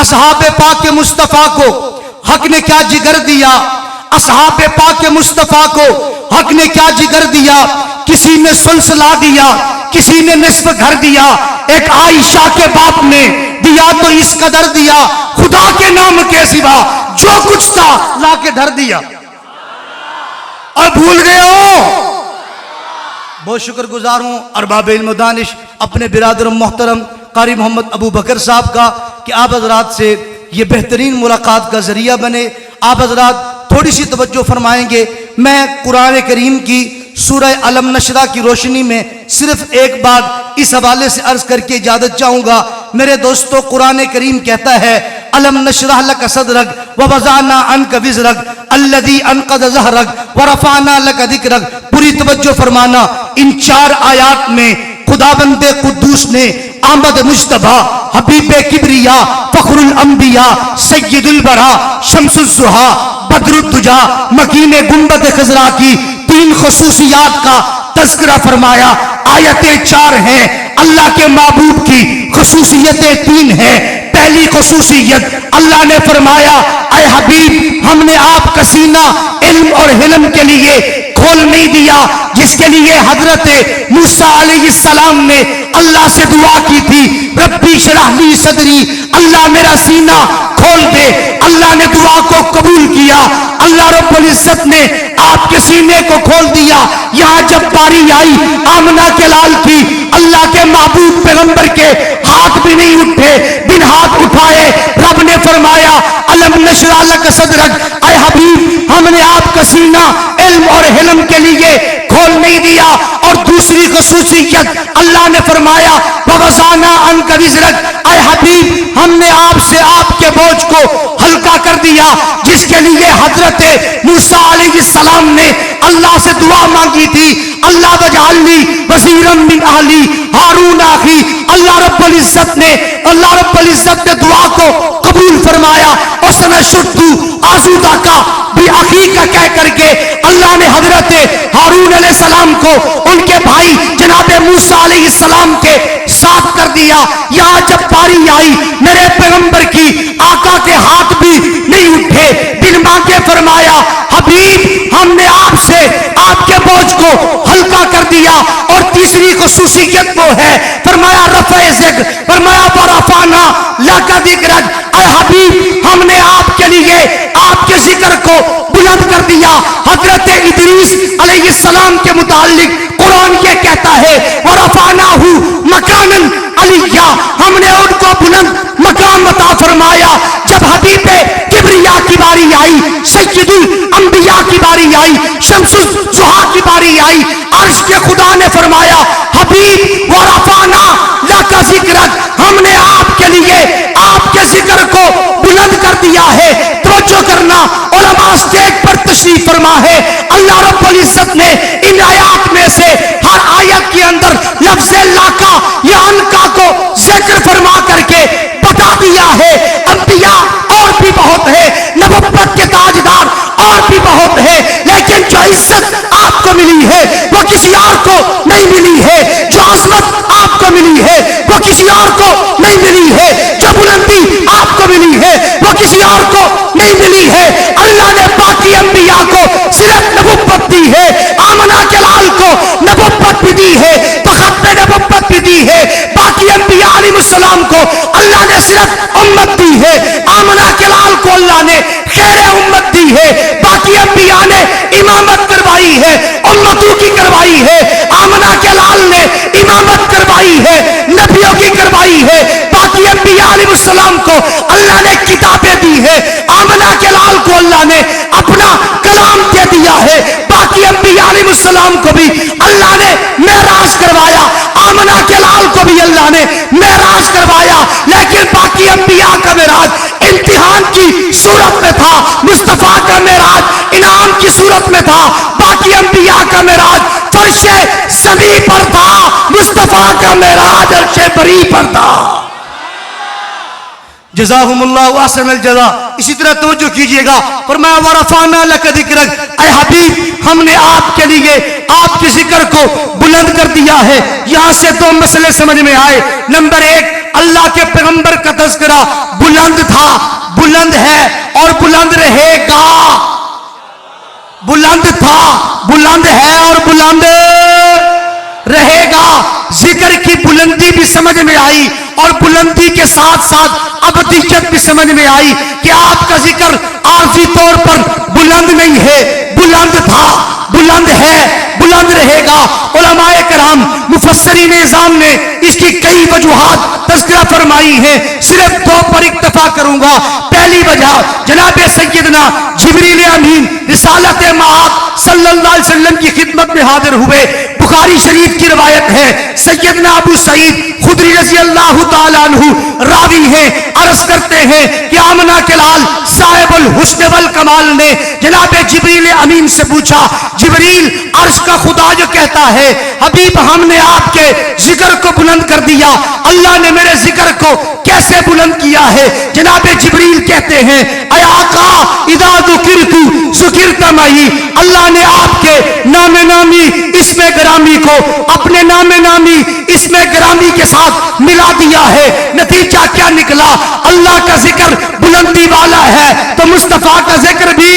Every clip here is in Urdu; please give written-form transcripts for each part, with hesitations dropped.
اصحاب پاک مصطفیٰ کو حق نے کیا جگر دیا، اصحاب پاک مصطفیٰ کو حق نے کیا جگر دیا، کسی نے ثلث لا دیا، کسی نے نصف گھر دیا، ایک عائشہ کے باپ نے دیا تو اس قدر دیا، خدا کے نام کے سوا جو کچھ تھا لا کے دھر دیا، اور بھول گئے ہو۔ بہت شکر گزار ہوں ارباب علم و دانش اپنے برادر محترم قاری محمد ابو بکر صاحب کا کہ آپ حضرات سے یہ بہترین ملاقات کا ذریعہ بنے۔ آپ حضرات تھوڑی سی توجہ فرمائیں گے، میں قرآن کریم کی سورہ علم نشرہ کی روشنی میں صرف ایک بات اس حوالے سے عرض کر کے اجازت چاہوں گا۔ میرے دوستو، قرآن کریم کہتا ہے علم نشرح لک صدرک ووضعنا عنک وزرک الذی انقض ظہرک ورفعنا لک ذکرک۔ پوری توجہ فرمانا، ان 4 آیات میں خداوند قدوس نے احمد مجتبیٰ حبیب کبریا فخر الانبیاء سید البراء شمس الضحیٰ بدر الدجا مکین گنبد خضرا کی 3 خصوصیات کا تذکرہ فرمایا۔ آیتیں 4 ہیں، اللہ کے محبوب کی خصوصیتیں 3 ہیں۔ پہلی خصوصیت اللہ نے فرمایا، اے حبیب ہم نے آپ کا سینہ علم اور حلم کے لیے کھول نہیں دیا، جس کے لیے حضرت موسیٰ علیہ السلام نے اللہ سے دعا کی تھی، ربی شرح لی صدری، اللہ میرا سینہ کھول دے۔ اللہ نے دعا کو قبول کیا، اللہ رب العزت نے آپ کے سینے کو کھول دیا۔ یہاں جب باری آئی آمنہ کے لال کی، اللہ کے محبوب پیغمبر کے ہاتھ بھی نہیں اٹھے، بن ہاتھ اٹھائے رب نے فرمایا علم نشرح لک صدرک، اے حبیب ہم نے آپ کا سینہ علم اور حلم کے لیے کھول نہیں دیا۔ اور دوسری خصوصیت اللہ نے فرمایا ووضعنا عنک وزرک، اے حبیب ہم نے آپ سے آپ کے بوجھ کو ہلکا کر دیا، جس کے لیے حضرت موسیٰ علیہ السلام نے اللہ سے دعا مانگی تھی، اللہ وجعلنی وزیرا من اہلی ہارون اخی۔ اللہ رب العزت نے دعا کو قبول فرمایا۔ وَسَنَشُدُّ عَضُدَكَ بِأَخِيكَ کہہ کر کے اللہ نے حضرت ہارون علیہ السلام کو ان کے بھائی جناب موسیٰ علیہ السلام کے ساتھ کر دیا۔ یہاں جب باری آئی میرے پیغمبر کی، آقا کے ہاتھ بھی نہیں اٹھے، بن مانگے فرمایا حبیب ہم نے آپ سے آپ کے بوجھ کو ہلکا کر دیا۔ اور تیسری خصوصیت وہ ہے، فرمایا رفع ذکر، فرمایا ورفعنا لک ذکرک، اے حبیب ہم نے آپ کے لیے آپ کے ذکر کو بلند کر دیا۔ حضرت ادریس علیہ السلام کے متعلق قرآن یہ کہتا ہے ورفعناہ مکانا علیہ، ہم نے ان کو بلند مقام عطا فرمایا۔ جب حبیب کبریا کی باری آئی، سید الانبیاء کی باری آئی، شمس الضحیٰ کی باری آئی، عرش کے خدا نے فرمایا حبیب ورفعنا لک ذکرک، ہم نے آپ کے لیے آپ کے ذکر کو بلند کر دیا ہے۔ توجہ کرنا، علماء اسٹیج پر تشریف فرما ہے، اللہ رب العزت نے ان آیات میں سے ہر آیت کے اندر لفظ لاکا یا انکا کو ذکر فرما کر کے بتا دیا ہے۔ انبیاء اور بھی بہت ہے، نبوت کے تاجدار اور بھی بہت ہے، لیکن جو عزت آپ کو ملی ہے وہ کسی اور کو نہیں ملی ہے، جو عظمت آپ کو ملی ہے وہ کسی اور کو نہیں ملی ہے، جو بلندی آپ کو ملی ہے وہ کسی اور کو نہیں ملی ہے۔ اللہ نے باقی انبیاء کو صرف نبوت دی ہے، آمنہ کے لال کو نبوت بھی دی ہے، بخت نبوت بھی دی ہے۔ باقی انبیاء علیہ السلام کو اللہ نے صرف امت دی ہے، آمنہ کے لال کو اللہ نے خیر امت دی ہے۔ باقی انبیاء نے امامت کروائی ہے، امتوں کی کروائی ہے، آمنہ کے لال نے امامت کروائی ہے، نبیوں کی کروائی ہے۔ باقی انبیاء علیہ السلام کو اللہ نے کتابیں دی ہے، آمنہ کے لال کو اللہ نے اپنا کلام دے دیا ہے۔ باقی انبیاء علیہ السلام کو بھی اللہ نے معراج کروایا، آمنہ کے لال کو بھی اللہ نے معراج کروایا، لیکن باقی انبیاء کا معراج امتحان کی صورت میں تھا، مصطفیٰ کا معراج انعام کی صورت میں تھا۔ باقی انبیاء کا معراج فرش زمین پر تھا، مصطفیٰ کا معراج عرش بری پر تھا۔ جزاہم اللہ احسن الجزا۔ اسی طرح توجہ کیجئے گا، فرمایا ورفعنا لک ذکرک، اے حبیب ہم نے آپ کے لیے آپ کے ذکر کو بلند کر دیا ہے۔ یہاں سے 2 مسئلے سمجھ میں آئے۔ نمبر 1، اللہ کے پیغمبر کا تذکرہ بلند تھا، بلند ہے اور بلند رہے گا. بلند تھا، بلند ہے اور بلند رہے گا. ذکر کی بلندی بھی سمجھ میں آئی اور بلندی کے ساتھ ساتھ ابدیت بھی سمجھ میں آئی کہ آپ کا ذکر عارضی طور پر بلند نہیں ہے، بلند تھا، بلند ہے، بلند رہے گا. علماء کرام مفسرین اعظام نے اس کی کئی وجوہات تذکرہ فرمائی ہیں، صرف دو پر اکتفا کروں گا. پہلی وجہ جناب سیدنا جبریل امین رسالت مآب صلی اللہ علیہ وسلم کی خدمت میں حاضر ہوئے. بخاری شریف کی روایت ہے، سیدنا ابو سعید خدری رضی اللہ تعالیٰ عنہ راوی ہیں، عرض کرتے ہیں کہ آمنہ کے لال صاحب الحسن والکمال نے جناب جبریل امین سے پوچھا، جبریل عرش کا خدا جو کہتا ہے حبیب ہم نے آپ کے ذکر کو بلند کر دیا، اللہ نے میرے ذکر کو کیسے بلند کیا ہے؟ جناب جبریل کہتے ہیں اے آقا اذا ذکرت ذکرت معی، اللہ نے آپ کے نام نامی اسم گرامی کو اپنے نام نامی اسم گرامی کے ساتھ ملا دیا ہے. نتیجہ کیا نکلا؟ اللہ کا ذکر بلندی والا ہے تو مصطفیٰ کا ذکر بھی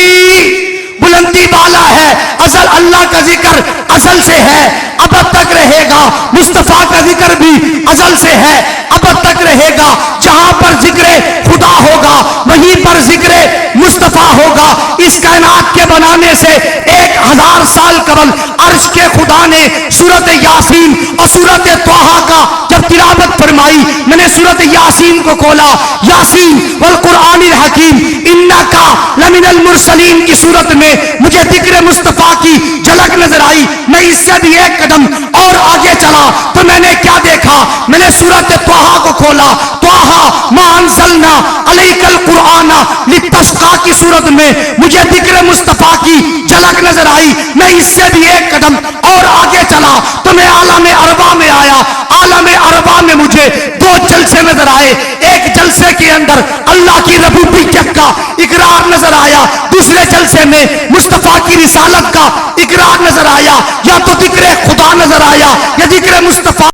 بلندی والا ہے. ازل اللہ کا ذکر ازل سے ہے، اب تک رہے گا. مصطفیٰ کا ذکر بھی ازل سے ہے، اب تک رہے گا. جہاں پر ذکر خدا ہوگا وہیں پر ذکر مصطفیٰ ہوگا. اس کائنات کے بنانے سے 1000 سال قبل عرش کے خدا نے سورۃ یاسین اور سورۃ طٰہٰ کا جب تلاوت فرمائی، میں نے سورۃ یاسین کو کھولا، یاسین والقرآن الحکیم انکا لمن المرسلین کی صورت میں مجھے ذکر مصطفیٰ کی جھلک نظر آئی. میں اس سے بھی ایک قدم اور آگے چلا تو میں نے کیا دیکھا؟ میں نے سورۃ طٰہٰ کو کھولا، طٰہٰ ما انزلنا علیک القرآن لتشقیٰ کی صورت میں مجھے ذکر مصطفیٰ کی جھلک نظر آئی. میں اس سے بھی ایک قدم اور آگے چلا تو میں عالم ارواح میں آیا. عالم ارواح میں مجھے 2 جلسے نظر آئے. ایک جلسے کے اندر اللہ کی ربوبیت کا اقرار نظر آیا، دوسرے جلسے میں مصطفیٰ کی رسالت کا اقرار نظر آیا. یا تو ذکر خدا نظر آیا یا ذکر مصطفیٰ